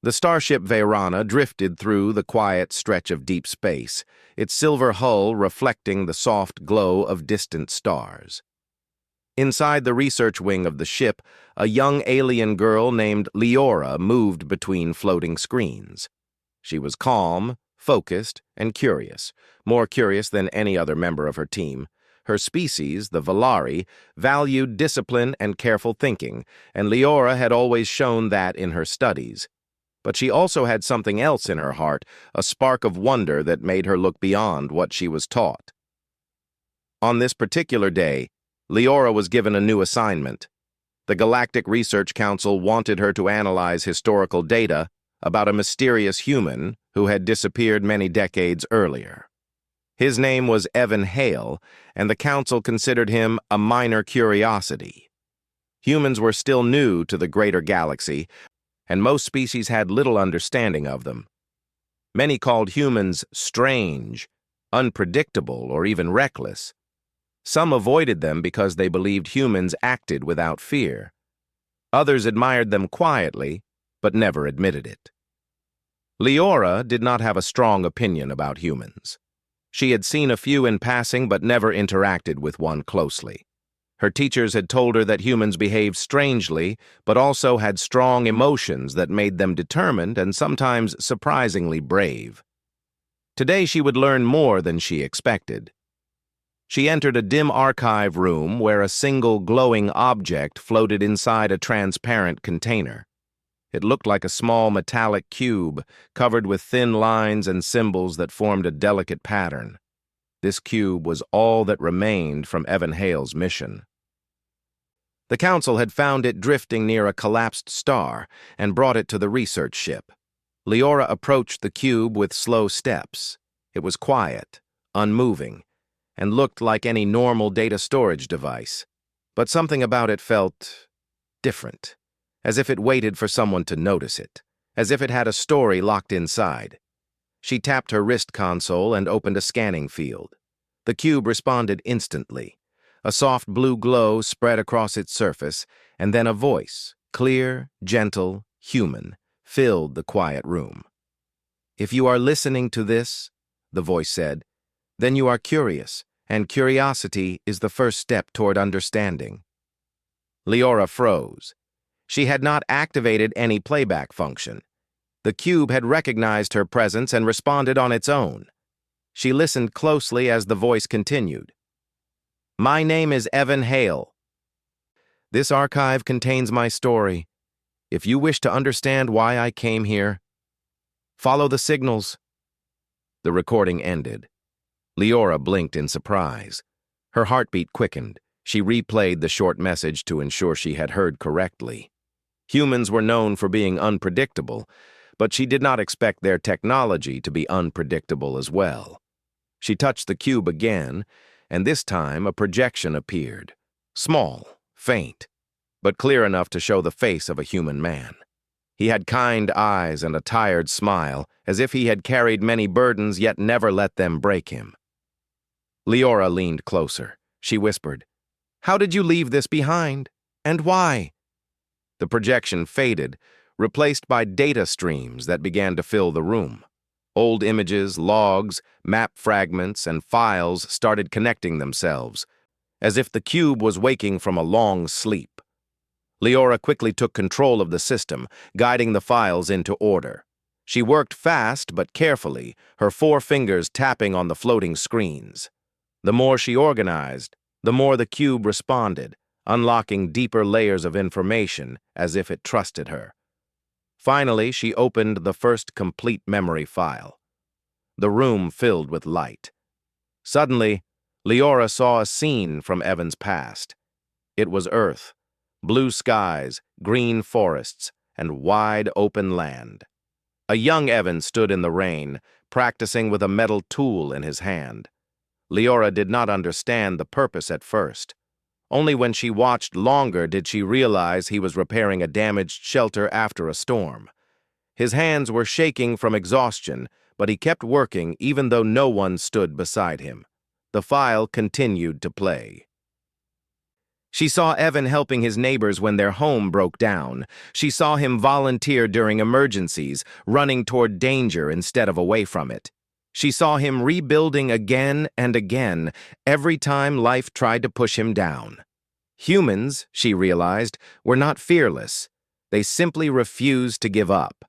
The starship Veyrana drifted through the quiet stretch of deep space, its silver hull reflecting the soft glow of distant stars. Inside the research wing of the ship, a young alien girl named Lyra moved between floating screens. She was calm, focused, and curious, more curious than any other member of her team. Her species, the Valari, valued discipline and careful thinking, and Lyra had always shown that in her studies. But she also had something else in her heart, a spark of wonder that made her look beyond what she was taught. On this particular day, Lyra was given a new assignment. The Galactic Research Council wanted her to analyze historical data about a mysterious human who had disappeared many decades earlier. His name was Evan Hale, and the Council considered him a minor curiosity. Humans were still new to the greater galaxy, and most species had little understanding of them. Many called humans strange, unpredictable, or even reckless. Some avoided them because they believed humans acted without fear. Others admired them quietly, but never admitted it. Lyra did not have a strong opinion about humans. She had seen a few in passing but never interacted with one closely. Her teachers had told her that humans behaved strangely, but also had strong emotions that made them determined and sometimes surprisingly brave. Today she would learn more than she expected. She entered a dim archive room where a single glowing object floated inside a transparent container. It looked like a small metallic cube covered with thin lines and symbols that formed a delicate pattern. This cube was all that remained from Evan Hale's mission. The Council had found it drifting near a collapsed star and brought it to the research ship. Lyra approached the cube with slow steps. It was quiet, unmoving, and looked like any normal data storage device. But something about it felt different, as if it waited for someone to notice it, as if it had a story locked inside. She tapped her wrist console and opened a scanning field. The cube responded instantly. A soft blue glow spread across its surface, and then a voice, clear, gentle, human, filled the quiet room. "If you are listening to this," the voice said, "then you are curious, and curiosity is the first step toward understanding." Lyra froze. She had not activated any playback function. The cube had recognized her presence and responded on its own. She listened closely as the voice continued. "My name is Evan Hale. This archive contains my story. If you wish to understand why I came here, follow the signals." The recording ended. Lyra blinked in surprise. Her heartbeat quickened. She replayed the short message to ensure she had heard correctly. Humans were known for being unpredictable, but she did not expect their technology to be unpredictable as well. She touched the cube again, and this time a projection appeared. Small, faint, but clear enough to show the face of a human man. He had kind eyes and a tired smile, as if he had carried many burdens yet never let them break him. Lyra leaned closer. She whispered, "How did you leave this behind? And why?" The projection faded, replaced by data streams that began to fill the room. Old images, logs, map fragments, and files started connecting themselves, as if the cube was waking from a long sleep. Lyra quickly took control of the system, guiding the files into order. She worked fast but carefully, her 4 fingers tapping on the floating screens. The more she organized, the more the cube responded, unlocking deeper layers of information as if it trusted her. Finally, she opened the first complete memory file. The room filled with light. Suddenly, Lyra saw a scene from Evan's past. It was Earth, blue skies, green forests, and wide open land. A young Evan stood in the rain, practicing with a metal tool in his hand. Lyra did not understand the purpose at first. Only when she watched longer did she realize he was repairing a damaged shelter after a storm. His hands were shaking from exhaustion, but he kept working even though no one stood beside him. The file continued to play. She saw Evan helping his neighbors when their home broke down. She saw him volunteer during emergencies, running toward danger instead of away from it. She saw him rebuilding again and again, every time life tried to push him down. Humans, she realized, were not fearless. They simply refused to give up.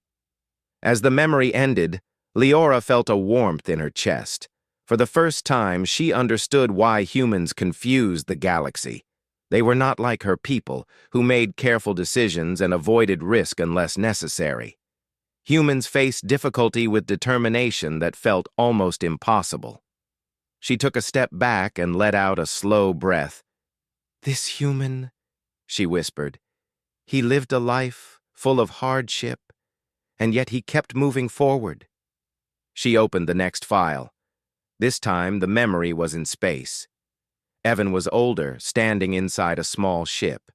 As the memory ended, Lyra felt a warmth in her chest. For the first time, she understood why humans confused the galaxy. They were not like her people, who made careful decisions and avoided risk unless necessary. Humans faced difficulty with determination that felt almost impossible. She took a step back and let out a slow breath. "This human," she whispered, "he lived a life full of hardship, and yet he kept moving forward." She opened the next file. This time, the memory was in space. Evan was older, standing inside a small ship.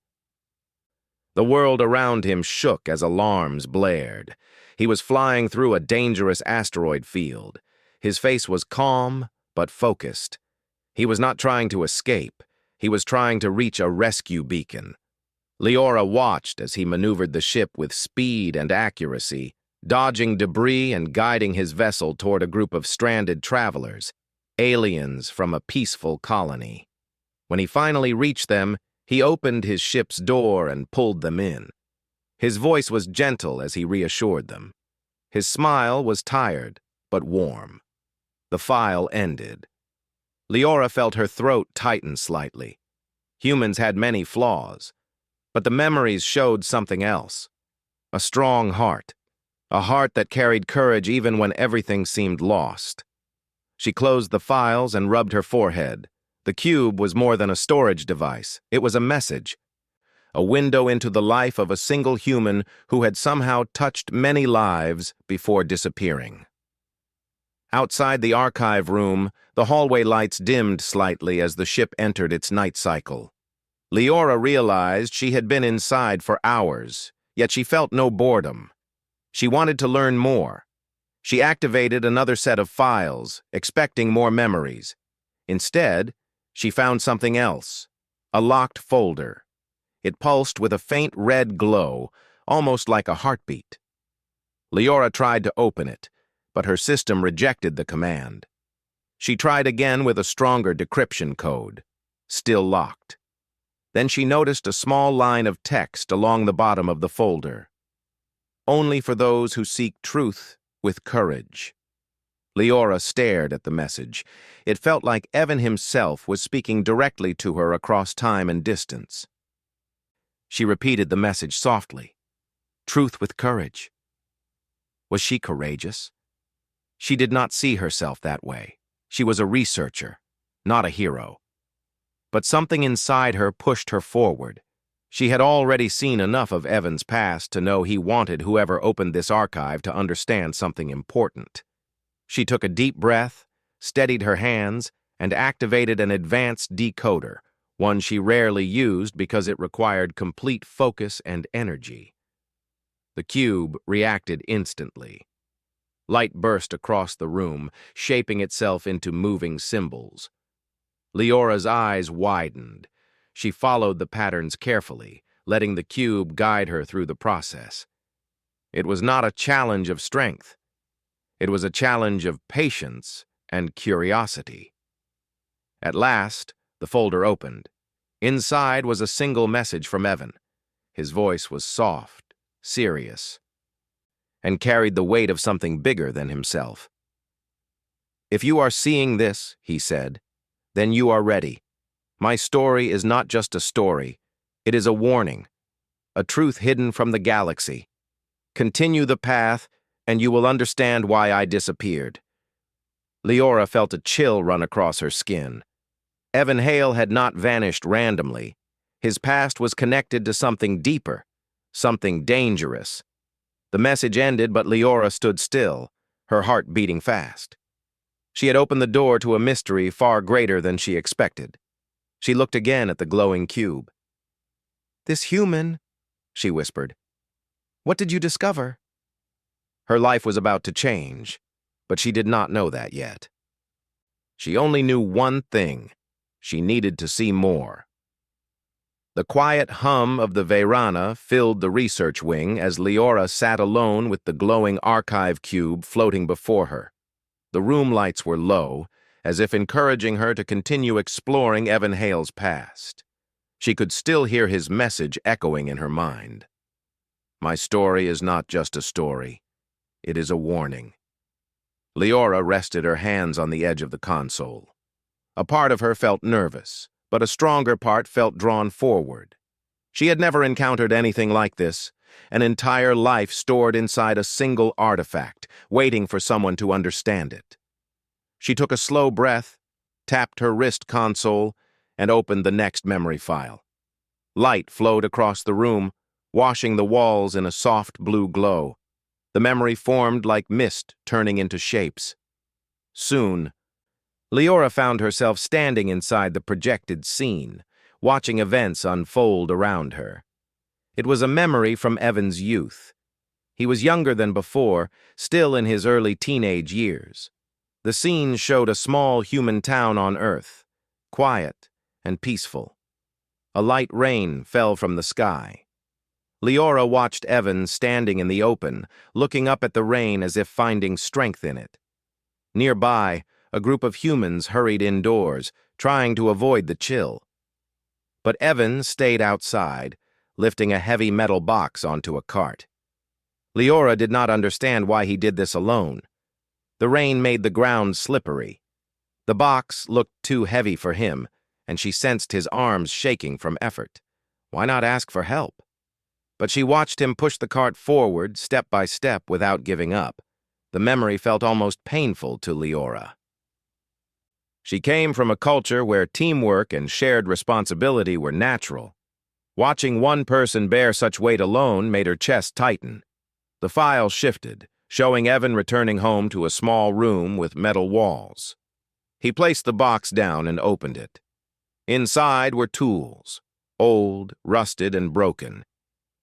The world around him shook as alarms blared. He was flying through a dangerous asteroid field. His face was calm, but focused. He was not trying to escape. He was trying to reach a rescue beacon. Lyra watched as he maneuvered the ship with speed and accuracy, dodging debris and guiding his vessel toward a group of stranded travelers, aliens from a peaceful colony. When he finally reached them, he opened his ship's door and pulled them in. His voice was gentle as he reassured them. His smile was tired, but warm. The file ended. Lyra felt her throat tighten slightly. Humans had many flaws, but the memories showed something else. A strong heart. A heart that carried courage even when everything seemed lost. She closed the files and rubbed her forehead. The cube was more than a storage device. It was a message. A window into the life of a single human who had somehow touched many lives before disappearing. Outside the archive room, the hallway lights dimmed slightly as the ship entered its night cycle. Lyra realized she had been inside for hours, yet she felt no boredom. She wanted to learn more. She activated another set of files, expecting more memories. Instead, she found something else, a locked folder. It pulsed with a faint red glow, almost like a heartbeat. Lyra tried to open it, but her system rejected the command. She tried again with a stronger decryption code, still locked. Then she noticed a small line of text along the bottom of the folder. "Only for those who seek truth with courage." Lyra stared at the message. It felt like Evan himself was speaking directly to her across time and distance. She repeated the message softly. Truth with courage. Was she courageous? She did not see herself that way. She was a researcher, not a hero. But something inside her pushed her forward. She had already seen enough of Evan's past to know he wanted whoever opened this archive to understand something important. She took a deep breath, steadied her hands, and activated an advanced decoder, one she rarely used because it required complete focus and energy. The cube reacted instantly. Light burst across the room, shaping itself into moving symbols. Lyra's eyes widened. She followed the patterns carefully, letting the cube guide her through the process. It was not a challenge of strength. It was a challenge of patience and curiosity. At last, the folder opened. Inside was a single message from Evan. His voice was soft, serious, and carried the weight of something bigger than himself. "If you are seeing this," he said, "then you are ready. My story is not just a story. It is a warning, a truth hidden from the galaxy. Continue the path, and you will understand why I disappeared." Lyra felt a chill run across her skin. Evan Hale had not vanished randomly. His past was connected to something deeper, something dangerous. The message ended, but Lyra stood still, her heart beating fast. She had opened the door to a mystery far greater than she expected. She looked again at the glowing cube. "This human," she whispered. "What did you discover?" Her life was about to change, but she did not know that yet. She only knew one thing. She needed to see more. The quiet hum of the Veyrana filled the research wing as Lyra sat alone with the glowing archive cube floating before her. The room lights were low, as if encouraging her to continue exploring Evan Hale's past. She could still hear his message echoing in her mind. My story is not just a story. It is a warning. Lyra rested her hands on the edge of the console. A part of her felt nervous, but a stronger part felt drawn forward. She had never encountered anything like this, an entire life stored inside a single artifact, waiting for someone to understand it. She took a slow breath, tapped her wrist console, and opened the next memory file. Light flowed across the room, washing the walls in a soft blue glow. The memory formed like mist turning into shapes. Soon, Lyra found herself standing inside the projected scene, watching events unfold around her. It was a memory from Evan's youth. He was younger than before, still in his early teenage years. The scene showed a small human town on Earth, quiet and peaceful. A light rain fell from the sky. Lyra watched Evan standing in the open, looking up at the rain as if finding strength in it. Nearby, a group of humans hurried indoors, trying to avoid the chill. But Evan stayed outside, lifting a heavy metal box onto a cart. Lyra did not understand why he did this alone. The rain made the ground slippery. The box looked too heavy for him, and she sensed his arms shaking from effort. Why not ask for help? But she watched him push the cart forward, step by step, without giving up. The memory felt almost painful to Lyra. She came from a culture where teamwork and shared responsibility were natural. Watching one person bear such weight alone made her chest tighten. The file shifted, showing Evan returning home to a small room with metal walls. He placed the box down and opened it. Inside were tools, old, rusted, and broken.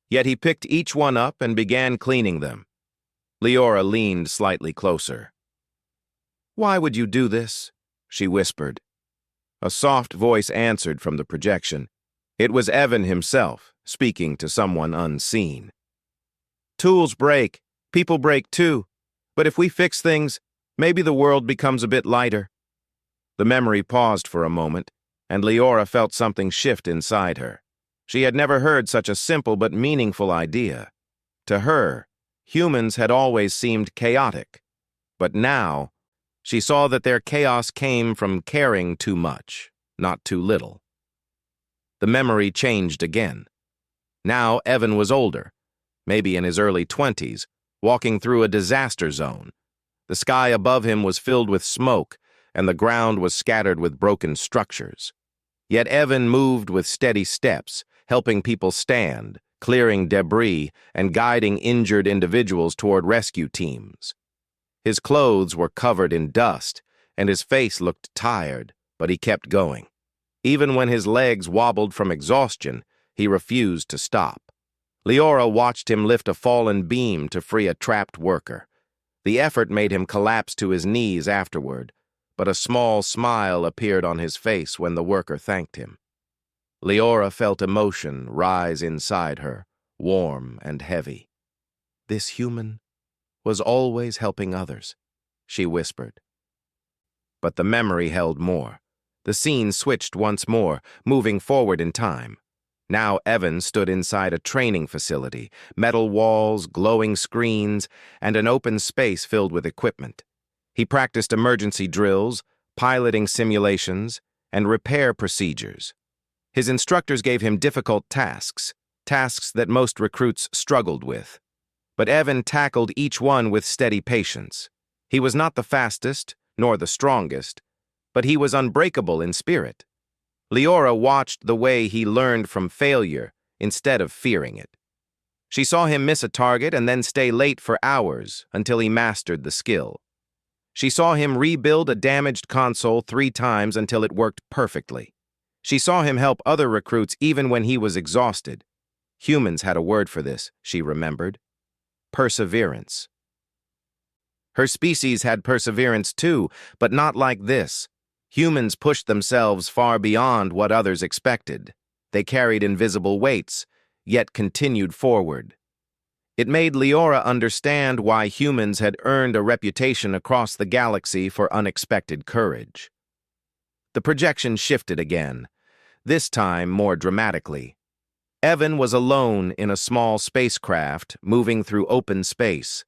Yet he picked each one up and began cleaning them. Lyra leaned slightly closer. "Why would you do this?" she whispered. A soft voice answered from the projection. It was Evan himself, speaking to someone unseen. "Tools break. People break too. But if we fix things, maybe the world becomes a bit lighter." The memory paused for a moment, and Lyra felt something shift inside her. She had never heard such a simple but meaningful idea. To her, humans had always seemed chaotic. But now, she saw that their chaos came from caring too much, not too little. The memory changed again. Now Evan was older, maybe in his early 20s, walking through a disaster zone. The sky above him was filled with smoke, and the ground was scattered with broken structures. Yet Evan moved with steady steps, helping people stand, clearing debris, and guiding injured individuals toward rescue teams. His clothes were covered in dust, and his face looked tired, but he kept going. Even when his legs wobbled from exhaustion, he refused to stop. Lyra watched him lift a fallen beam to free a trapped worker. The effort made him collapse to his knees afterward, but a small smile appeared on his face when the worker thanked him. Lyra felt emotion rise inside her, warm and heavy. "This human was always helping others," she whispered. But the memory held more. The scene switched once more, moving forward in time. Now Evan stood inside a training facility, metal walls, glowing screens, and an open space filled with equipment. He practiced emergency drills, piloting simulations, and repair procedures. His instructors gave him difficult tasks that most recruits struggled with. But Evan tackled each one with steady patience. He was not the fastest, nor the strongest, but he was unbreakable in spirit. Lyra watched the way he learned from failure instead of fearing it. She saw him miss a target and then stay late for hours until he mastered the skill. She saw him rebuild a damaged console 3 times until it worked perfectly. She saw him help other recruits even when he was exhausted. Humans had a word for this, she remembered. Perseverance. Her species had perseverance too, but not like this. Humans pushed themselves far beyond what others expected. They carried invisible weights, yet continued forward. It made Lyra understand why humans had earned a reputation across the galaxy for unexpected courage. The projection shifted again, this time more dramatically. Evan was alone in a small spacecraft moving through open space.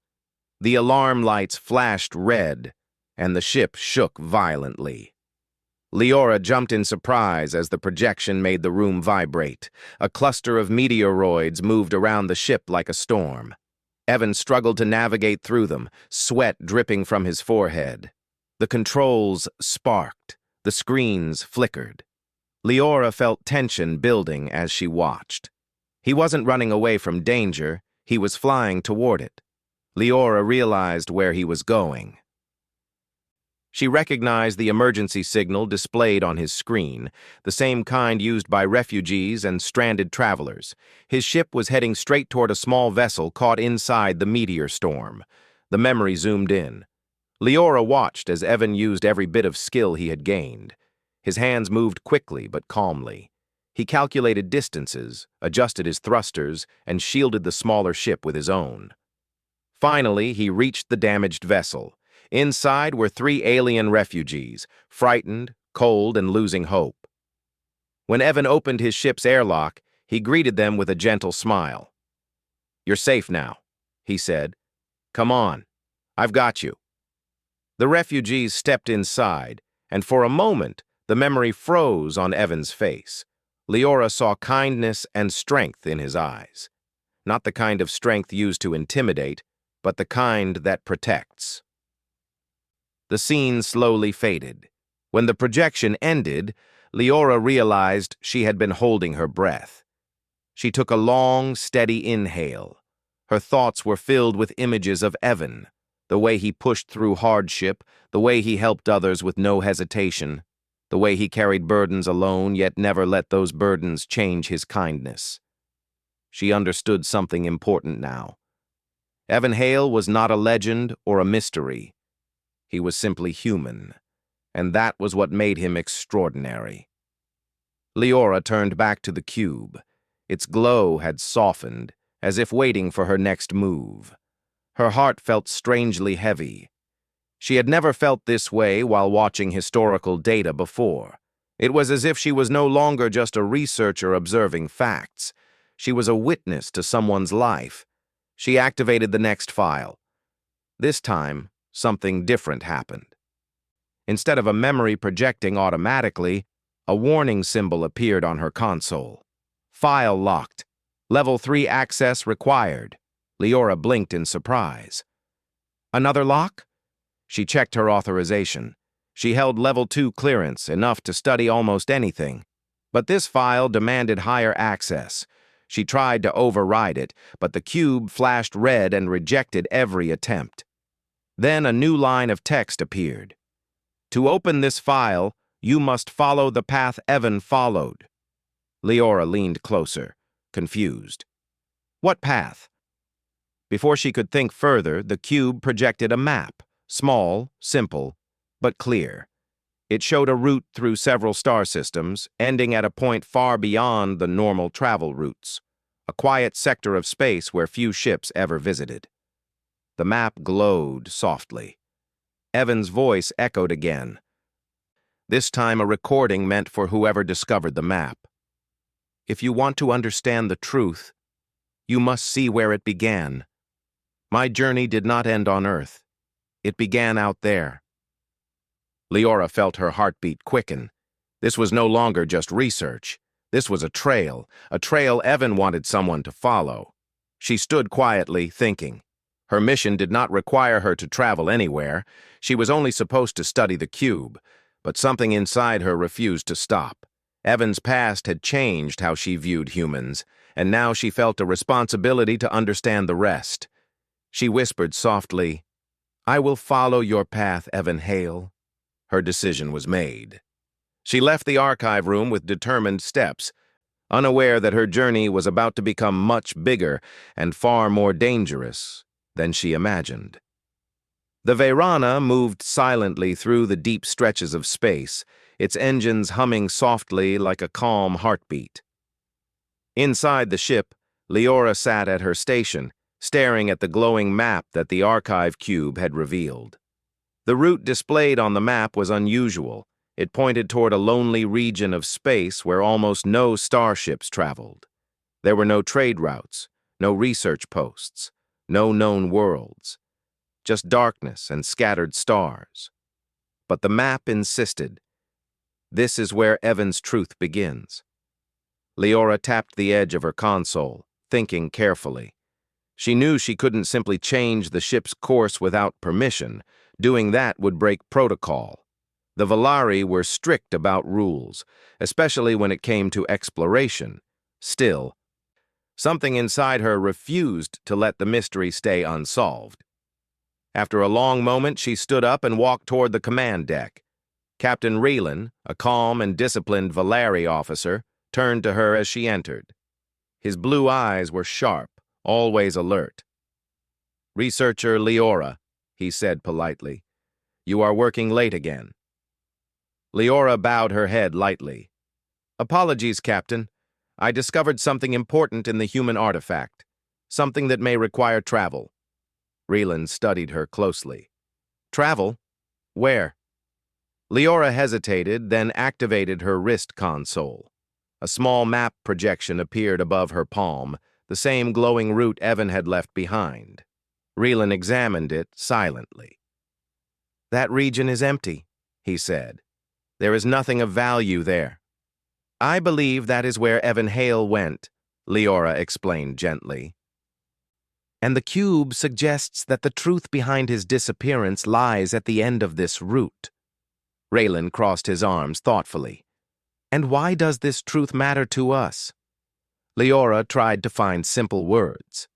The alarm lights flashed red, and the ship shook violently. Lyra jumped in surprise as the projection made the room vibrate. A cluster of meteoroids moved around the ship like a storm. Evan struggled to navigate through them, sweat dripping from his forehead. The controls sparked. The screens flickered. Lyra felt tension building as she watched. He wasn't running away from danger, he was flying toward it. Lyra realized where he was going. She recognized the emergency signal displayed on his screen, the same kind used by refugees and stranded travelers. His ship was heading straight toward a small vessel caught inside the meteor storm. The memory zoomed in. Lyra watched as Evan used every bit of skill he had gained. His hands moved quickly but calmly. He calculated distances, adjusted his thrusters, and shielded the smaller ship with his own. Finally, he reached the damaged vessel. Inside were 3 alien refugees, frightened, cold, and losing hope. When Evan opened his ship's airlock, he greeted them with a gentle smile. "You're safe now," he said. "Come on, I've got you." The refugees stepped inside, and for a moment, the memory froze on Evan's face. Lyra saw kindness and strength in his eyes. Not the kind of strength used to intimidate, but the kind that protects. The scene slowly faded. When the projection ended, Lyra realized she had been holding her breath. She took a long, steady inhale. Her thoughts were filled with images of Evan, the way he pushed through hardship, the way he helped others with no hesitation, the way he carried burdens alone yet never let those burdens change his kindness. She understood something important now. Evan Hale was not a legend or a mystery. He was simply human, and that was what made him extraordinary. Lyra turned back to the cube. Its glow had softened, as if waiting for her next move. Her heart felt strangely heavy. She had never felt this way while watching historical data before. It was as if she was no longer just a researcher observing facts. She was a witness to someone's life. She activated the next file. This time, something different happened. Instead of a memory projecting automatically, a warning symbol appeared on her console. File locked. Level 3 access required. Lyra blinked in surprise. Another lock? She checked her authorization. She held Level 2 clearance, enough to study almost anything. But this file demanded higher access. She tried to override it, but the cube flashed red and rejected every attempt. Then a new line of text appeared. To open this file, you must follow the path Evan followed. Lyra leaned closer, confused. What path? Before she could think further, the cube projected a map, small, simple, but clear. It showed a route through several star systems, ending at a point far beyond the normal travel routes, a quiet sector of space where few ships ever visited. The map glowed softly. Evan's voice echoed again. This time a recording meant for whoever discovered the map. If you want to understand the truth, you must see where it began. My journey did not end on Earth. It began out there. Lyra felt her heartbeat quicken. This was no longer just research. This was a trail Evan wanted someone to follow. She stood quietly, thinking. Her mission did not require her to travel anywhere. She was only supposed to study the cube, but something inside her refused to stop. Evan's past had changed how she viewed humans, and now she felt a responsibility to understand the rest. She whispered softly, "I will follow your path, Evan Hale." Her decision was made. She left the archive room with determined steps, unaware that her journey was about to become much bigger and far more dangerous than she imagined. The Vayrana moved silently through the deep stretches of space, its engines humming softly like a calm heartbeat. Inside the ship, Lyra sat at her station, staring at the glowing map that the archive cube had revealed. The route displayed on the map was unusual. It pointed toward a lonely region of space where almost no starships traveled. There were no trade routes, no research posts, no known worlds, just darkness and scattered stars. But the map insisted, this is where Evan's truth begins. Lyra tapped the edge of her console, thinking carefully. She knew she couldn't simply change the ship's course without permission. Doing that would break protocol. The Valari were strict about rules, especially when it came to exploration. Still, something inside her refused to let the mystery stay unsolved. After a long moment, she stood up and walked toward the command deck. Captain Raylan, a calm and disciplined Valari officer, turned to her as she entered. His blue eyes were sharp, always alert. "Researcher Lyra," he said politely, "you are working late again." Lyra bowed her head lightly. "Apologies, Captain. I discovered something important in the human artifact, something that may require travel." Raylan studied her closely. "Travel? Where?" Lyra hesitated, then activated her wrist console. A small map projection appeared above her palm, the same glowing route Evan had left behind. Raylan examined it silently. "That region is empty," he said. "There is nothing of value there." "I believe that is where Evan Hale went," Lyra explained gently. "And the cube suggests that the truth behind his disappearance lies at the end of this route." Raylan crossed his arms thoughtfully. "And why does this truth matter to us?" Lyra tried to find simple words.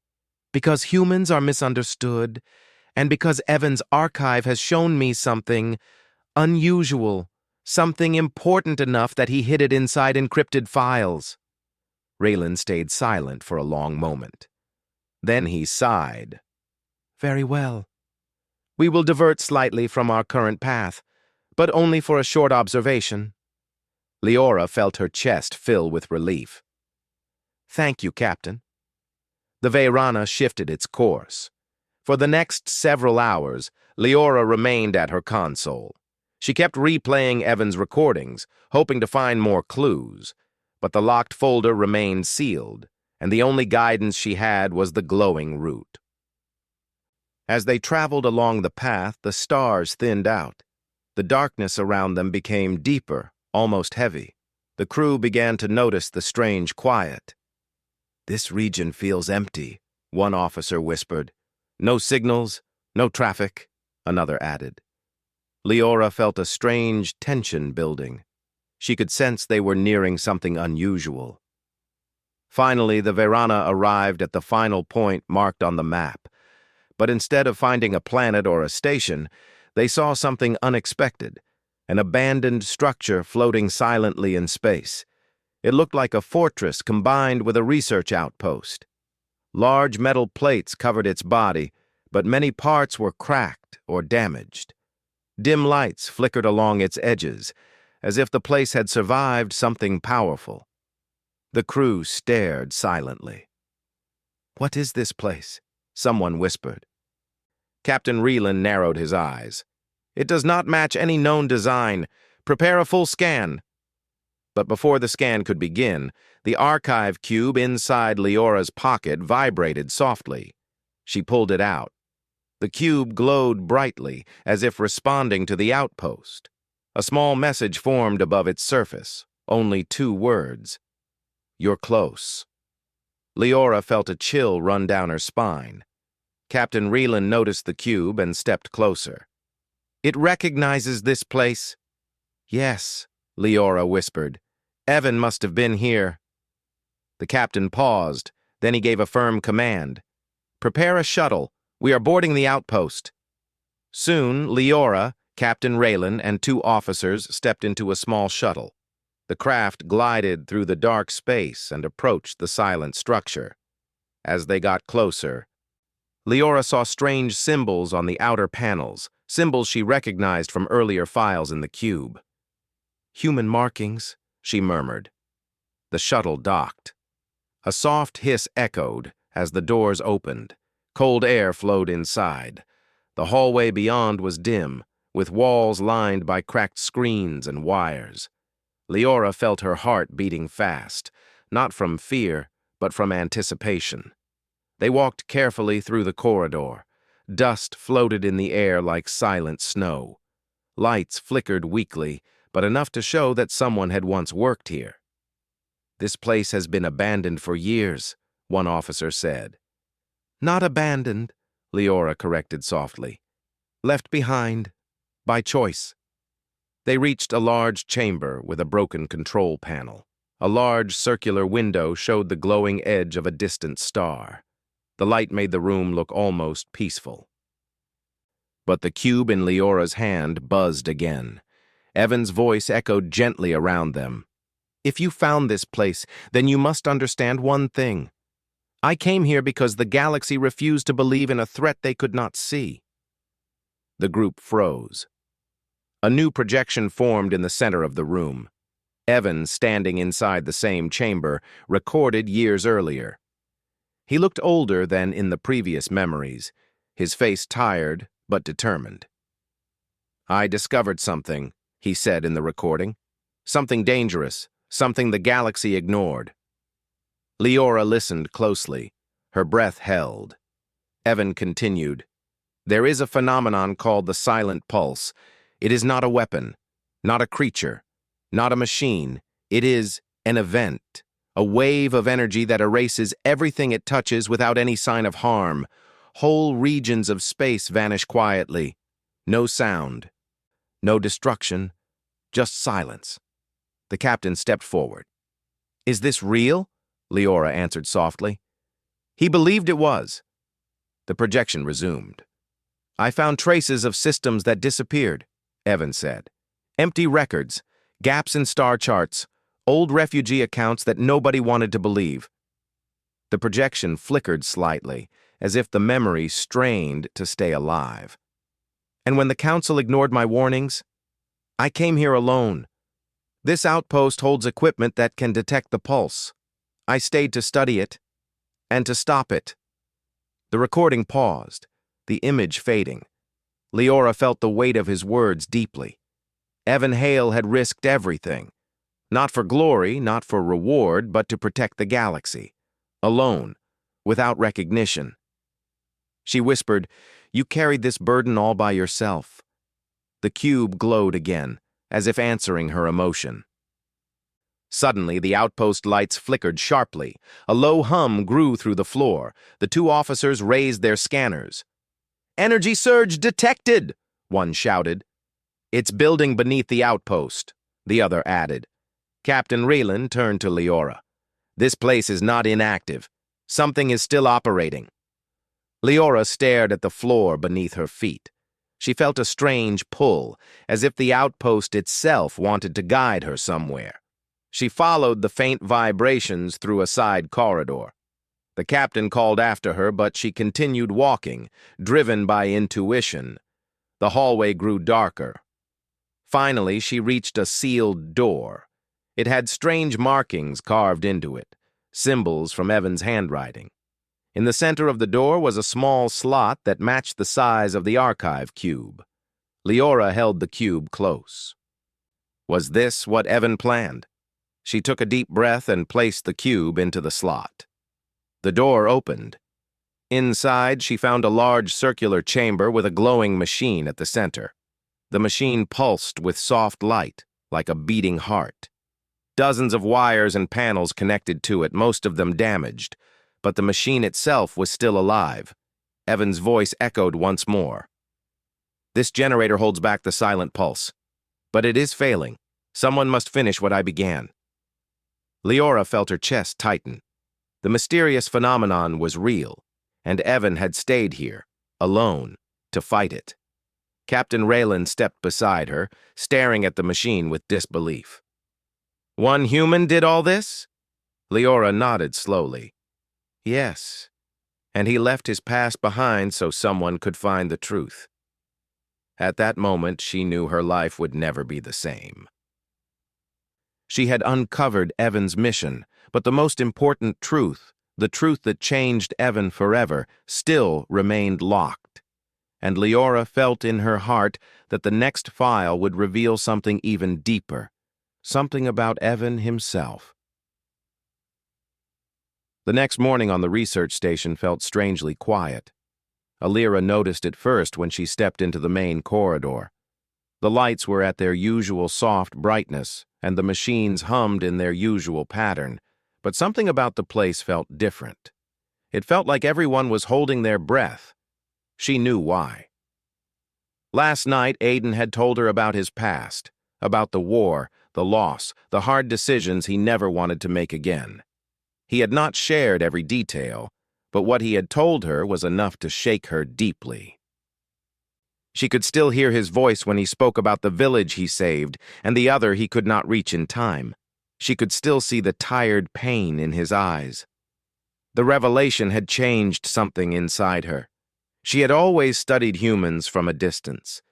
"Because humans are misunderstood, and because Evan's archive has shown me something unusual, something important enough that he hid it inside encrypted files." Raylan stayed silent for a long moment. Then he sighed. "Very well. We will divert slightly from our current path, but only for a short observation." Lyra felt her chest fill with relief. "Thank you, Captain." The Vayrana shifted its course. For the next several hours, Lyra remained at her console. She kept replaying Evan's recordings, hoping to find more clues, but the locked folder remained sealed, and the only guidance she had was the glowing route. As they traveled along the path, the stars thinned out. The darkness around them became deeper, almost heavy. The crew began to notice the strange quiet. "This region feels empty," one officer whispered. "No signals, no traffic," another added. Lyra felt a strange tension building. She could sense they were nearing something unusual. Finally, the Vayrana arrived at the final point marked on the map. But instead of finding a planet or a station, they saw something unexpected, an abandoned structure floating silently in space. It looked like a fortress combined with a research outpost. Large metal plates covered its body, but many parts were cracked or damaged. Dim lights flickered along its edges, as if the place had survived something powerful. The crew stared silently. "What is this place?" someone whispered. Captain Raylan narrowed his eyes. "It does not match any known design. Prepare a full scan." But before the scan could begin, the archive cube inside Lyra's pocket vibrated softly. She pulled it out. The cube glowed brightly, as if responding to the outpost. A small message formed above its surface, only 2 words. "You're close." Lyra felt a chill run down her spine. Captain Raylan noticed the cube and stepped closer. "It recognizes this place." "Yes," Lyra whispered. "Evan must have been here." The captain paused, then he gave a firm command. "Prepare a shuttle. We are boarding the outpost." Soon, Lyra, Captain Raylan, and 2 officers stepped into a small shuttle. The craft glided through the dark space and approached the silent structure. As they got closer, Lyra saw strange symbols on the outer panels, symbols she recognized from earlier files in the cube. "Human markings," she murmured. The shuttle docked. A soft hiss echoed as the doors opened. Cold air flowed inside. The hallway beyond was dim, with walls lined by cracked screens and wires. Lyra felt her heart beating fast, not from fear, but from anticipation. They walked carefully through the corridor. Dust floated in the air like silent snow. Lights flickered weakly, but enough to show that someone had once worked here. "This place has been abandoned for years," one officer said. "Not abandoned," Lyra corrected softly. "Left behind, by choice." They reached a large chamber with a broken control panel. A large circular window showed the glowing edge of a distant star. The light made the room look almost peaceful. But the cube in Lyra's hand buzzed again. Evan's voice echoed gently around them. "If you found this place, then you must understand one thing. I came here because the galaxy refused to believe in a threat they could not see." The group froze. A new projection formed in the center of the room. Evan, standing inside the same chamber, recorded years earlier. He looked older than in the previous memories, his face tired but determined. "I discovered something," he said in the recording. "Something dangerous, something the galaxy ignored." Lyra listened closely, her breath held. Evan continued, "There is a phenomenon called the silent pulse. It is not a weapon, not a creature, not a machine. It is an event, a wave of energy that erases everything it touches without any sign of harm. Whole regions of space vanish quietly. No sound, no destruction, just silence." The captain stepped forward. "Is this real?" Lyra answered softly. "He believed it was." The projection resumed. "I found traces of systems that disappeared," Evan said. "Empty records, gaps in star charts, old refugee accounts that nobody wanted to believe." The projection flickered slightly, as if the memory strained to stay alive. "And when the council ignored my warnings, I came here alone. This outpost holds equipment that can detect the pulse. I stayed to study it, and to stop it." The recording paused, the image fading. Lyra felt the weight of his words deeply. Evan Hale had risked everything. Not for glory, not for reward, but to protect the galaxy. Alone, without recognition. She whispered, "You carried this burden all by yourself." The cube glowed again, as if answering her emotion. Suddenly, the outpost lights flickered sharply. A low hum grew through the floor. The two officers raised their scanners. "Energy surge detected!" one shouted. "It's building beneath the outpost," the other added. Captain Reland turned to Lyra. "This place is not inactive. Something is still operating." Lyra stared at the floor beneath her feet. She felt a strange pull, as if the outpost itself wanted to guide her somewhere. She followed the faint vibrations through a side corridor. The captain called after her, but she continued walking, driven by intuition. The hallway grew darker. Finally, she reached a sealed door. It had strange markings carved into it, symbols from Evan's handwriting. In the center of the door was a small slot that matched the size of the archive cube. Lyra held the cube close. Was this what Evan planned? She took a deep breath and placed the cube into the slot. The door opened. Inside, she found a large circular chamber with a glowing machine at the center. The machine pulsed with soft light, like a beating heart. Dozens of wires and panels connected to it, most of them damaged, but the machine itself was still alive. Evan's voice echoed once more. "This generator holds back the silent pulse, but it is failing. Someone must finish what I began." Lyra felt her chest tighten. The mysterious phenomenon was real, and Evan had stayed here, alone, to fight it. Captain Raylan stepped beside her, staring at the machine with disbelief. "One human did all this?" Lyra nodded slowly. "Yes, and he left his past behind so someone could find the truth." At that moment, she knew her life would never be the same. She had uncovered Evan's mission, but the most important truth, the truth that changed Evan forever, still remained locked. And Lyra felt in her heart that the next file would reveal something even deeper, something about Evan himself. The next morning on the research station felt strangely quiet. Lyra noticed it first when she stepped into the main corridor. The lights were at their usual soft brightness, and the machines hummed in their usual pattern, but something about the place felt different. It felt like everyone was holding their breath. She knew why. Last night, Aiden had told her about his past, about the war, the loss, the hard decisions he never wanted to make again. He had not shared every detail, but what he had told her was enough to shake her deeply. She could still hear his voice when he spoke about the village he saved and the other he could not reach in time. She could still see the tired pain in his eyes. The revelation had changed something inside her. She had always studied humans from a distance.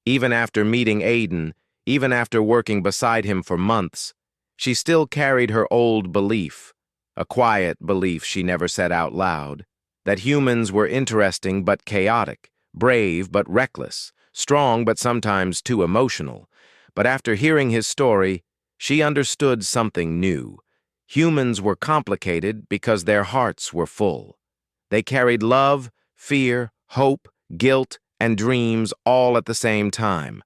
Even after meeting Aiden, even after working beside him for months, she still carried her old belief, a quiet belief she never said out loud, that humans were interesting but chaotic, brave but reckless, strong but sometimes too emotional. But after hearing his story, she understood something new. Humans were complicated because their hearts were full. They carried love, fear, hope, guilt, and dreams all at the same time.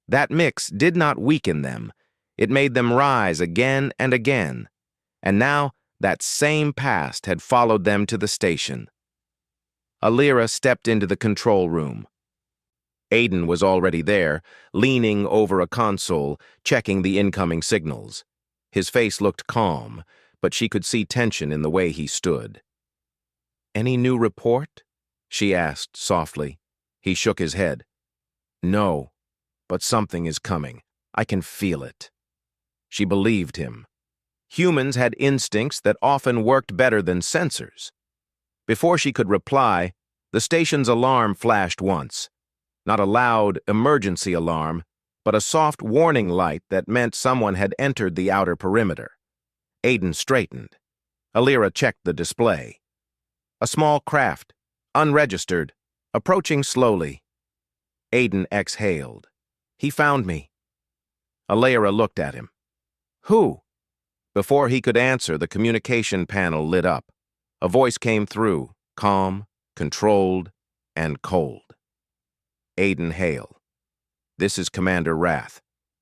That mix did not weaken them. It made them rise again and again. And now, that same past had followed them to the station. Lyra stepped into the control room. Aiden was already there, leaning over a console, checking the incoming signals. His face looked calm, but she could see tension in the way he stood. "Any new report?" she asked softly. He shook his head. "No, but something is coming. I can feel it." She believed him. Humans had instincts that often worked better than sensors. Before she could reply, the station's alarm flashed once. Not a loud emergency alarm, but a soft warning light that meant someone had entered the outer perimeter. Aiden straightened. Lyra checked the display. A small craft, unregistered, approaching slowly. Aiden exhaled. "He found me." Lyra looked at him. "Who?" Before he could answer, the communication panel lit up. A voice came through, calm, controlled, and cold. "Aiden Hale. This is Commander Wrath.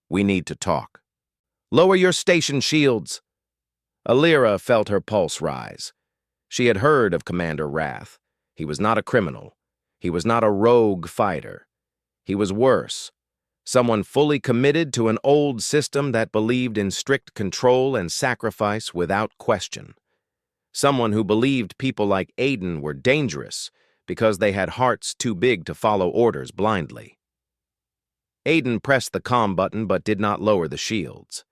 We need to talk." "Lower your station shields." Lyra felt her pulse rise. She had heard of Commander Wrath. He was not a criminal. He was not a rogue fighter. He was worse. Someone fully committed to an old system that believed in strict control and sacrifice without question. Someone who believed people like Aiden were dangerous because they had hearts too big to follow orders blindly. Aiden pressed the comm button but did not lower the shields.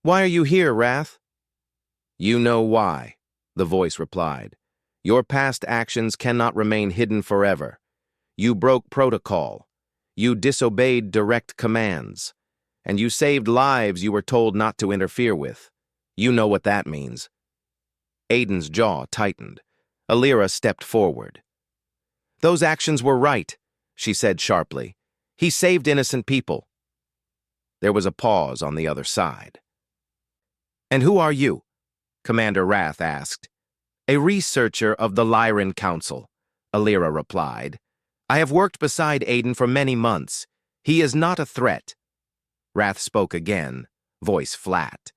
"Why are you here, Wrath?" "You know why," the voice replied. "Your past actions cannot remain hidden forever. You broke protocol. You disobeyed direct commands. And you saved lives you were told not to interfere with. You know what that means." Aiden's jaw tightened. Lyra stepped forward. "Those actions were right," she said sharply. "He saved innocent people." There was a pause on the other side. "And who are you?" Commander Wrath asked. "A researcher of the Lyran Council," Lyra replied. "I have worked beside Aiden for many months. He is not a threat." Wrath spoke again, voice flat.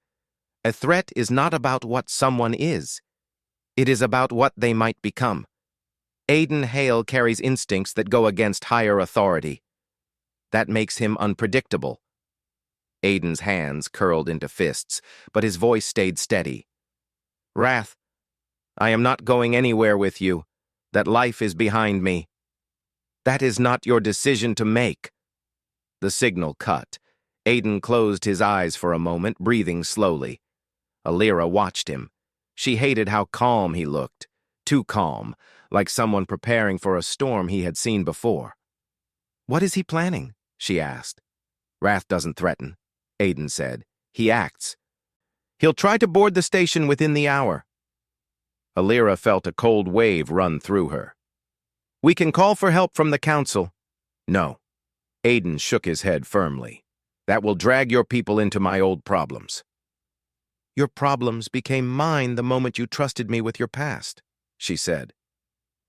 "A threat is not about what someone is. It is about what they might become. Aiden Hale carries instincts that go against higher authority. That makes him unpredictable." Aiden's hands curled into fists, but his voice stayed steady. "Wrath, I am not going anywhere with you. That life is behind me. That is not your decision to make." The signal cut. Aiden closed his eyes for a moment, breathing slowly. Lyra watched him. She hated how calm he looked. Too calm, like someone preparing for a storm he had seen before. "What is he planning?" she asked. "Wrath doesn't threaten," Aiden said. he acts. He'll try to board the station within the hour. Lyra felt a cold wave run through her. We can call for help from the council. No. Aiden shook his head firmly. That will drag your people into my old problems. Your problems became mine the moment you trusted me with your past, she said.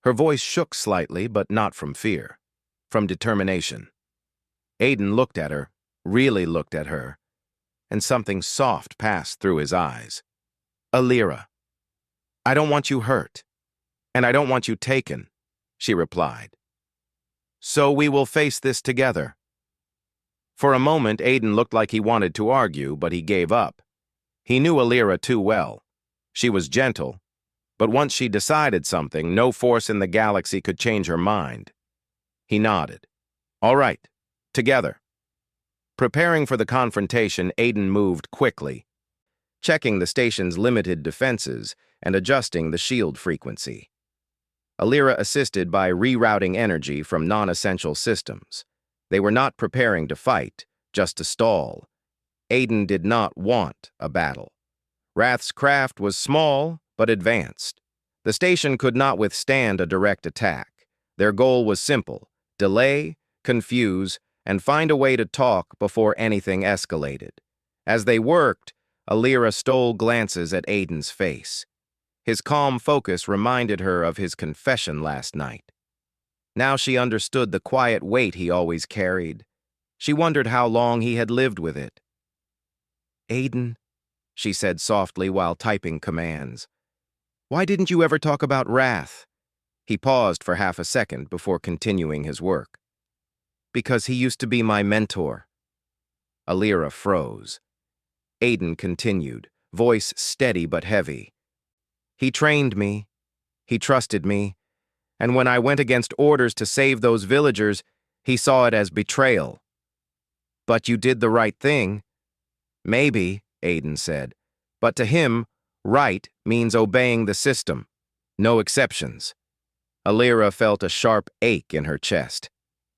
Her voice shook slightly, but not from fear, from determination. Aiden looked at her, really looked at her, and something soft passed through his eyes. Lyra, I don't want you hurt, and I don't want you taken, she replied. So we will face this together. For a moment, Aiden looked like he wanted to argue, but he gave up. He knew Lyra too well. She was gentle, but once she decided something, no force in the galaxy could change her mind. He nodded. All right, together. Preparing for the confrontation, Aiden moved quickly, checking the station's limited defenses and adjusting the shield frequency. Lyra assisted by rerouting energy from non-essential systems. They were not preparing to fight, just to stall. Aiden did not want a battle. Wrath's craft was small, but advanced. The station could not withstand a direct attack. Their goal was simple: delay, confuse, and find a way to talk before anything escalated. As they worked, Lyra stole glances at Aiden's face. His calm focus reminded her of his confession last night. Now she understood the quiet weight he always carried. She wondered how long he had lived with it. Aiden, she said softly while typing commands. Why didn't you ever talk about Wrath? He paused for half a second before continuing his work. Because he used to be my mentor. Lyra froze. Aiden continued, voice steady but heavy. He trained me. He trusted me. And when I went against orders to save those villagers, he saw it as betrayal. But you did the right thing. Maybe, Aiden said, but to him, right means obeying the system. No exceptions. Lyra felt a sharp ache in her chest.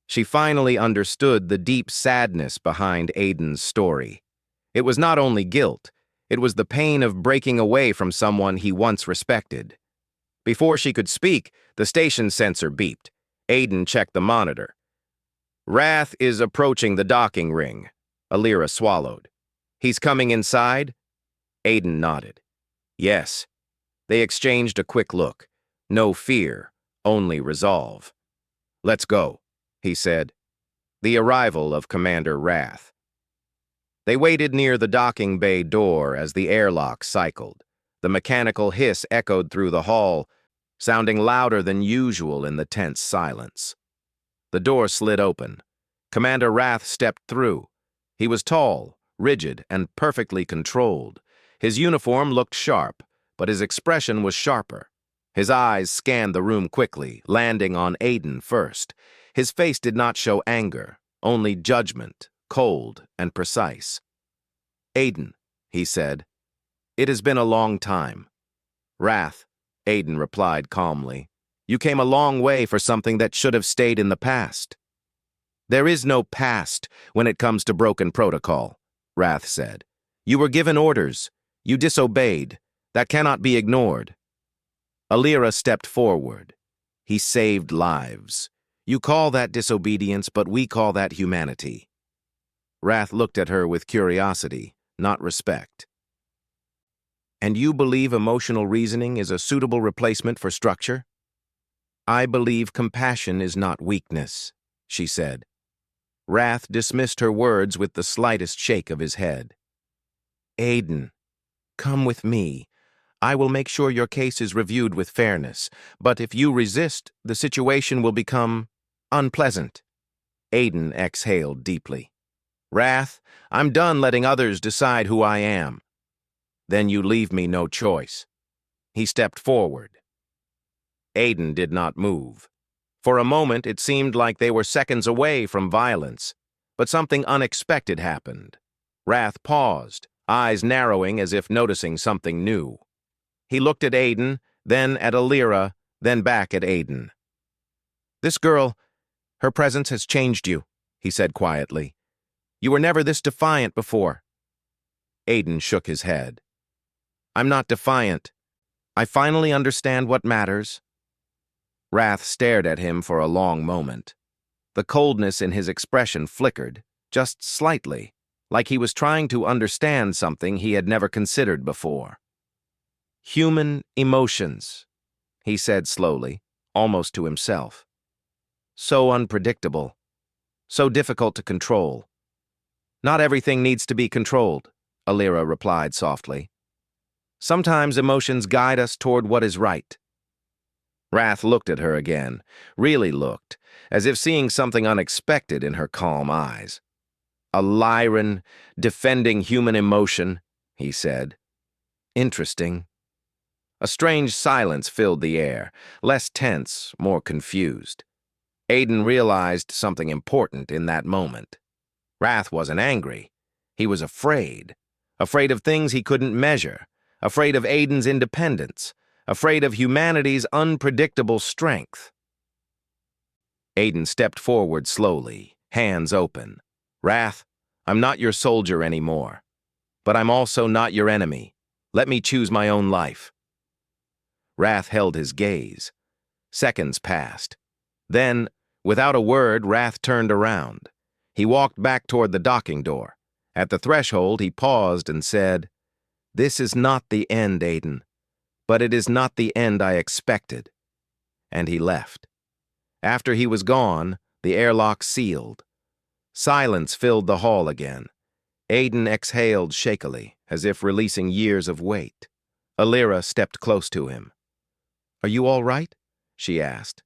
She finally understood the deep sadness behind Aiden's story. It was not only guilt, it was the pain of breaking away from someone he once respected. Before she could speak, the station sensor beeped. Aiden checked the monitor. Wrath is approaching the docking ring. Lyra swallowed. He's coming inside? Aiden nodded. Yes. They exchanged a quick look. No fear, only resolve. Let's go, he said. The arrival of Commander Wrath. They waited near the docking bay door as the airlock cycled. The mechanical hiss echoed through the hall, sounding louder than usual in the tense silence. The door slid open. Commander Wrath stepped through. He was tall, rigid, and perfectly controlled. His uniform looked sharp, but his expression was sharper. His eyes scanned the room quickly, landing on Aiden first. His face did not show anger, only judgment, cold and precise. Aiden, he said, it has been a long time. Wrath, Aiden replied calmly. You came a long way for something that should have stayed in the past. There is no past when it comes to broken protocol, Wrath said. You were given orders. You disobeyed. That cannot be ignored. Lyra stepped forward. He saved lives. You call that disobedience, but we call that humanity. Wrath looked at her with curiosity, not respect. And you believe emotional reasoning is a suitable replacement for structure? I believe compassion is not weakness, she said. Wrath dismissed her words with the slightest shake of his head. Aiden, come with me. I will make sure your case is reviewed with fairness, but if you resist, the situation will become unpleasant. Aiden exhaled deeply. Wrath, I'm done letting others decide who I am. Then you leave me no choice. He stepped forward. Aiden did not move. For a moment, it seemed like they were seconds away from violence, but something unexpected happened. Wrath paused, eyes narrowing as if noticing something new. He looked at Aiden, then at Lyra, then back at Aiden. This girl, her presence has changed you, he said quietly. You were never this defiant before. Aiden shook his head. I'm not defiant. I finally understand what matters. Wrath stared at him for a long moment. The coldness in his expression flickered, just slightly, like he was trying to understand something he had never considered before. Human emotions, he said slowly, almost to himself. So unpredictable, so difficult to control. Not everything needs to be controlled, Lyra replied softly. Sometimes emotions guide us toward what is right. Wrath looked at her again, really looked, as if seeing something unexpected in her calm eyes. A Lyran defending human emotion, he said. Interesting. A strange silence filled the air, less tense, more confused. Aiden realized something important in that moment. Wrath wasn't angry. He was afraid. Afraid of things he couldn't measure. Afraid of Aiden's independence. Afraid of humanity's unpredictable strength. Aiden stepped forward slowly, hands open. Wrath, I'm not your soldier anymore. But I'm also not your enemy. Let me choose my own life. Wrath held his gaze. Seconds passed. Then, without a word, Wrath turned around. He walked back toward the docking door. At the threshold, he paused and said, This is not the end, Aiden. But it is not the end I expected. And he left. After he was gone, the airlock sealed. Silence filled the hall again. Aiden exhaled shakily, as if releasing years of weight. Lyra stepped close to him. Are you all right? She asked.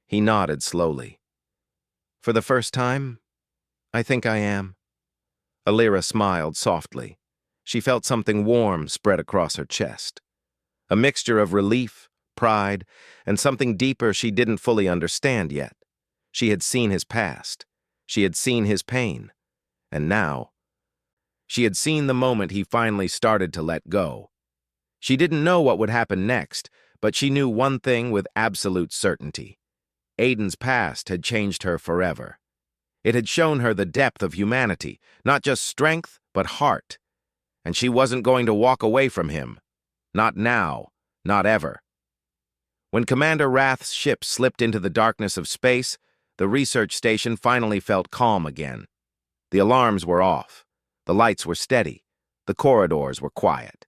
He nodded slowly. For the first time, I think I am. Lyra smiled softly. She felt something warm spread across her chest. A mixture of relief, pride, and something deeper she didn't fully understand yet. She had seen his past. She had seen his pain. And now, she had seen the moment he finally started to let go. She didn't know what would happen next, but she knew one thing with absolute certainty. Aiden's past had changed her forever. It had shown her the depth of humanity, not just strength, but heart. And she wasn't going to walk away from him. Not now, not ever. When Commander Wrath's ship slipped into the darkness of space, the research station finally felt calm again. The alarms were off. The lights were steady. The corridors were quiet.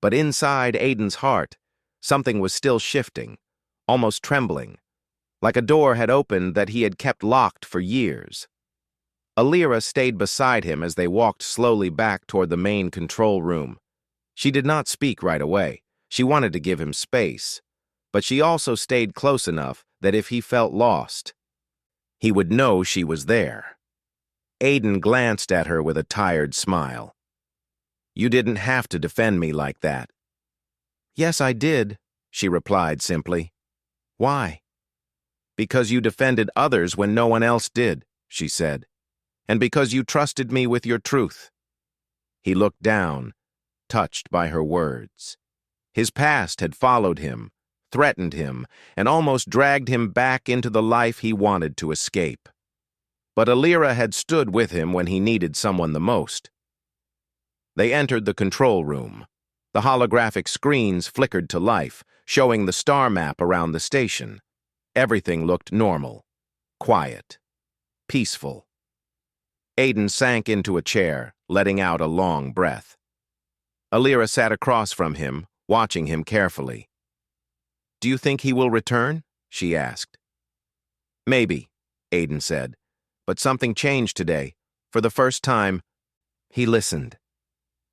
But inside Aiden's heart, something was still shifting, almost trembling, like a door had opened that he had kept locked for years. Lyra stayed beside him as they walked slowly back toward the main control room. She did not speak right away. She wanted to give him space. But she also stayed close enough that if he felt lost, he would know she was there. Aiden glanced at her with a tired smile. You didn't have to defend me like that. Yes, I did, she replied simply. Why? Because you defended others when no one else did, she said. And because you trusted me with your truth. He looked down, touched by her words. His past had followed him, threatened him, and almost dragged him back into the life he wanted to escape. But Lyra had stood with him when he needed someone the most. They entered the control room. The holographic screens flickered to life, showing the star map around the station. Everything looked normal, quiet, peaceful. Aiden sank into a chair, letting out a long breath. Lyra sat across from him, watching him carefully. Do you think he will return? She asked. Maybe, Aiden said. But something changed today. For the first time, he listened.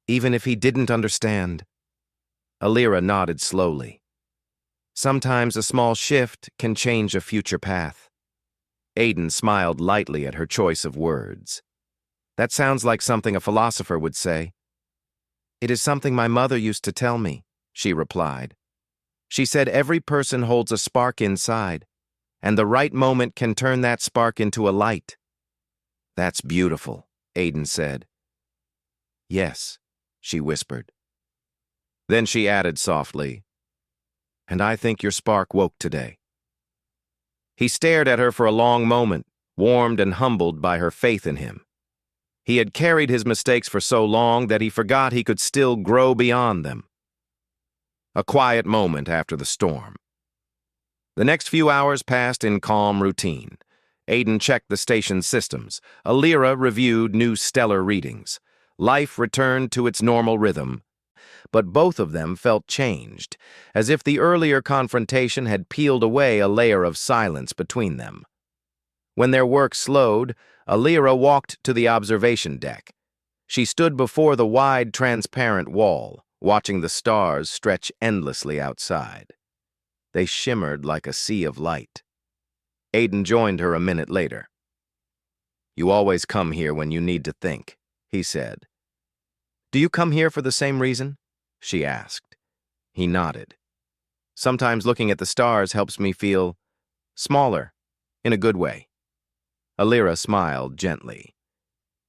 Even if he didn't understand. Lyra nodded slowly. Sometimes a small shift can change a future path. Aiden smiled lightly at her choice of words. That sounds like something a philosopher would say. It is something my mother used to tell me, she replied. She said every person holds a spark inside, and the right moment can turn that spark into a light. That's beautiful, Aiden said. Yes, she whispered. Then she added softly, and I think your spark woke today. He stared at her for a long moment, warmed and humbled by her faith in him. He had carried his mistakes for so long that he forgot he could still grow beyond them. A quiet moment after the storm. The next few hours passed in calm routine. Aiden checked the station's systems. Lyra reviewed new stellar readings. Life returned to its normal rhythm, but both of them felt changed, as if the earlier confrontation had peeled away a layer of silence between them. When their work slowed, Lyra walked to the observation deck. She stood before the wide, transparent wall, watching the stars stretch endlessly outside. They shimmered like a sea of light. Aiden joined her a minute later. "You always come here when you need to think," he said. "Do you come here for the same reason?" she asked. He nodded. "Sometimes looking at the stars helps me feel smaller, in a good way." Lyra smiled gently.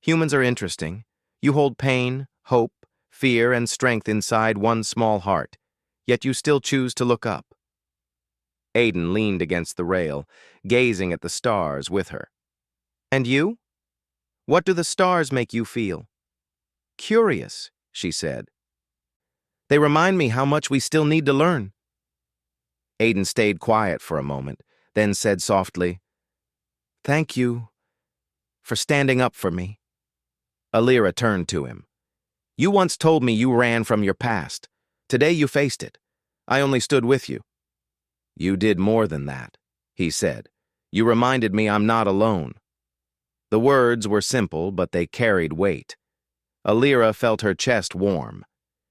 "Humans are interesting. You hold pain, hope, fear, and strength inside one small heart, yet you still choose to look up." Aiden leaned against the rail, gazing at the stars with her. "And you? What do the stars make you feel?" "Curious," she said. "They remind me how much we still need to learn." Aiden stayed quiet for a moment, then said softly, "Thank you for standing up for me." Lyra turned to him. "You once told me you ran from your past. Today you faced it. I only stood with you." "You did more than that," he said. "You reminded me I'm not alone." The words were simple, but they carried weight. Lyra felt her chest warm.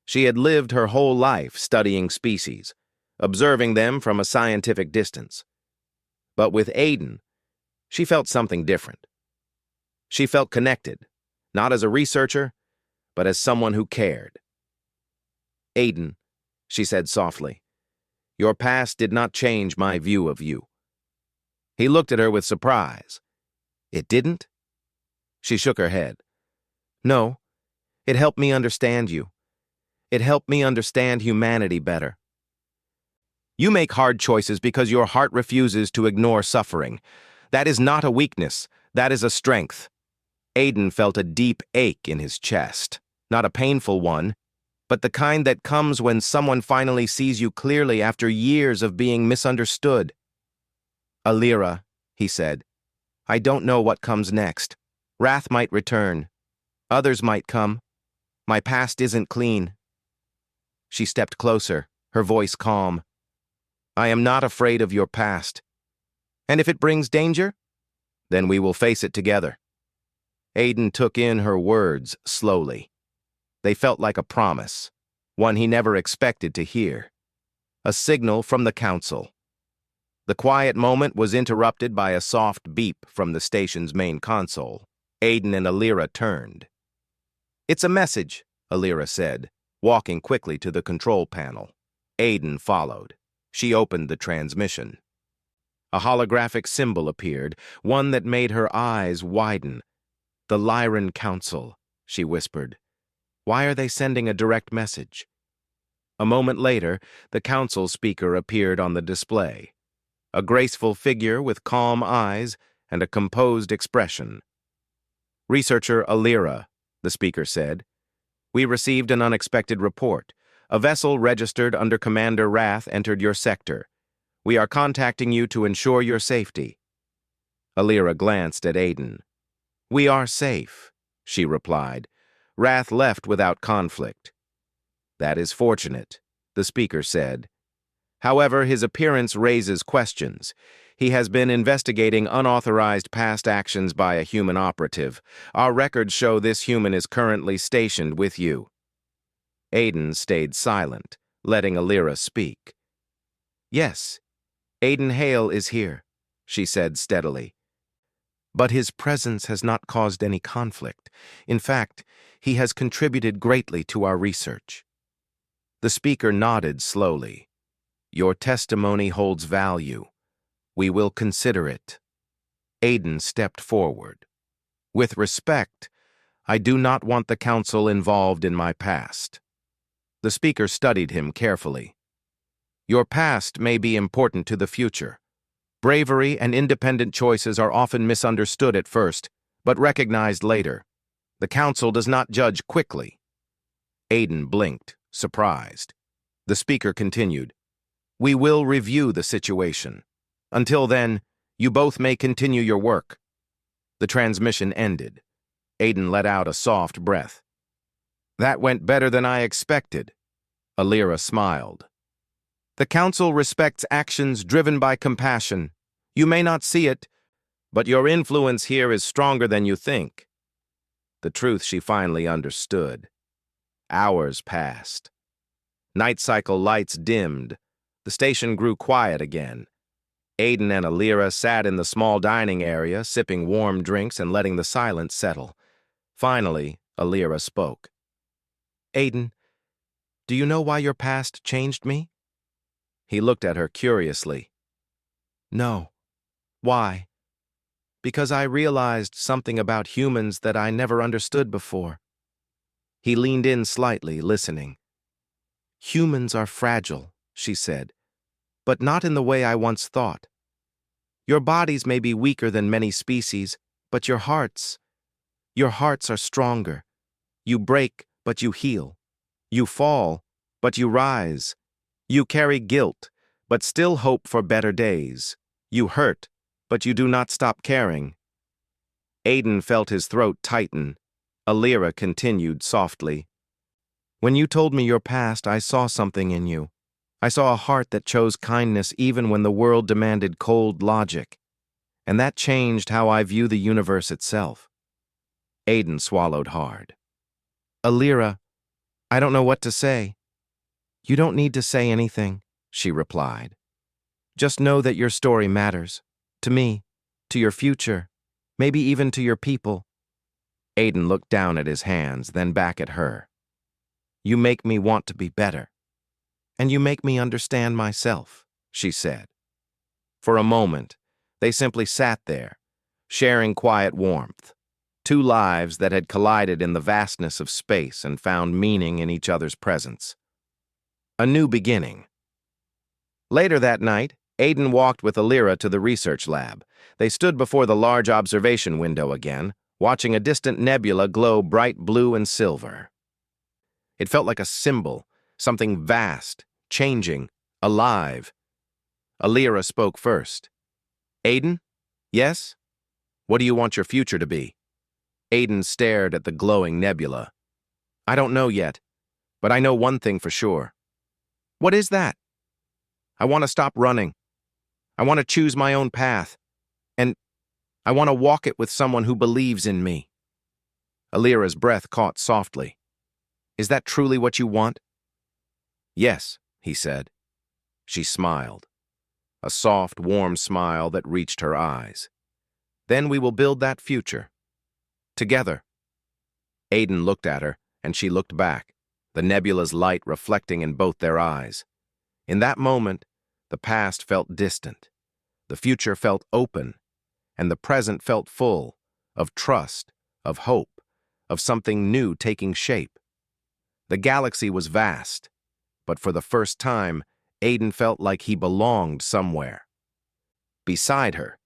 She had lived her whole life studying species, observing them from a scientific distance. But with Aiden, she felt something different. She felt connected, not as a researcher, but as someone who cared. "Aiden," she said softly, "your past did not change my view of you." He looked at her with surprise. "It didn't?" She shook her head. "No, it helped me understand you. It helped me understand humanity better. You make hard choices because your heart refuses to ignore suffering. That is not a weakness, that is a strength." Aiden felt a deep ache in his chest, not a painful one, but the kind that comes when someone finally sees you clearly after years of being misunderstood. "Lyra," he said, "I don't know what comes next. Wrath might return. Others might come. My past isn't clean." She stepped closer, her voice calm. "I am not afraid of your past. And if it brings danger, then we will face it together." Aiden took in her words slowly. They felt like a promise, one he never expected to hear. A signal from the council. The quiet moment was interrupted by a soft beep from the station's main console. Aiden and Lyra turned. "It's a message," Lyra said, walking quickly to the control panel. Aiden followed. She opened the transmission. A holographic symbol appeared, one that made her eyes widen. "The Lyran Council," she whispered. "Why are they sending a direct message?" A moment later, the council speaker appeared on the display. A graceful figure with calm eyes and a composed expression. "Researcher Lyra," the speaker said. "We received an unexpected report. A vessel registered under Commander Wrath entered your sector. We are contacting you to ensure your safety." Lyra glanced at Aiden. "We are safe," she replied. "Wrath left without conflict." "That is fortunate," the speaker said. "However, his appearance raises questions. He has been investigating unauthorized past actions by a human operative. Our records show this human is currently stationed with you." Aiden stayed silent, letting Lyra speak. "Yes, Aiden Hale is here," she said steadily. "But his presence has not caused any conflict. In fact, he has contributed greatly to our research." The speaker nodded slowly. "Your testimony holds value. We will consider it." Aiden stepped forward. "With respect, I do not want the council involved in my past." The speaker studied him carefully. "Your past may be important to the future. Bravery and independent choices are often misunderstood at first, but recognized later. The Council does not judge quickly. Aiden blinked, surprised. The speaker continued, "We will review the situation. Until then, you both may continue your work." The transmission ended. Aiden let out a soft breath. "That went better than I expected." Lyra smiled. "The Council respects actions driven by compassion. You may not see it, but your influence here is stronger than you think." The truth she finally understood. Hours passed. Night cycle lights dimmed. The station grew quiet again. Aiden and Lyra sat in the small dining area, sipping warm drinks and letting the silence settle. Finally, Lyra spoke. "Aiden, do you know why your past changed me?" He looked at her curiously. "No. Why?" "Because I realized something about humans that I never understood before." He leaned in slightly, listening. "Humans are fragile," she said, "but not in the way I once thought. Your bodies may be weaker than many species, but your hearts are stronger. You break, but you heal. You fall, but you rise. You carry guilt, but still hope for better days. You hurt, but you do not stop caring." Aiden felt his throat tighten. Lyra continued softly. "When you told me your past, I saw something in you. I saw a heart that chose kindness even when the world demanded cold logic. And that changed how I view the universe itself." Aiden swallowed hard. "Lyra, I don't know what to say." "You don't need to say anything," she replied. "Just know that your story matters. To me, to your future, maybe even to your people." Aiden looked down at his hands, then back at her. "You make me want to be better. And you make me understand myself," she said. For a moment, they simply sat there, sharing quiet warmth. Two lives that had collided in the vastness of space and found meaning in each other's presence. A new beginning. Later that night, Aiden walked with Lyra to the research lab. They stood before the large observation window again, watching a distant nebula glow bright blue and silver. It felt like a symbol, something vast, changing, alive. Lyra spoke first. "Aiden? Yes? What do you want your future to be?" Aiden stared at the glowing nebula. "I don't know yet, but I know one thing for sure." "What is that?" "I want to stop running. I want to choose my own path. And I want to walk it with someone who believes in me." Lyra's breath caught softly. "Is that truly what you want?" "Yes," he said. She smiled. A soft, warm smile that reached her eyes. "Then we will build that future. Together." Aiden looked at her, and she looked back, the nebula's light reflecting in both their eyes. In that moment, the past felt distant, the future felt open, and the present felt full of trust, of hope, of something new taking shape. The galaxy was vast, but for the first time, Aiden felt like he belonged somewhere. Beside her,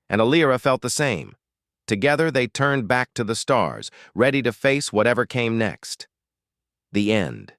and Lyra felt the same. Together, they turned back to the stars, ready to face whatever came next. The end.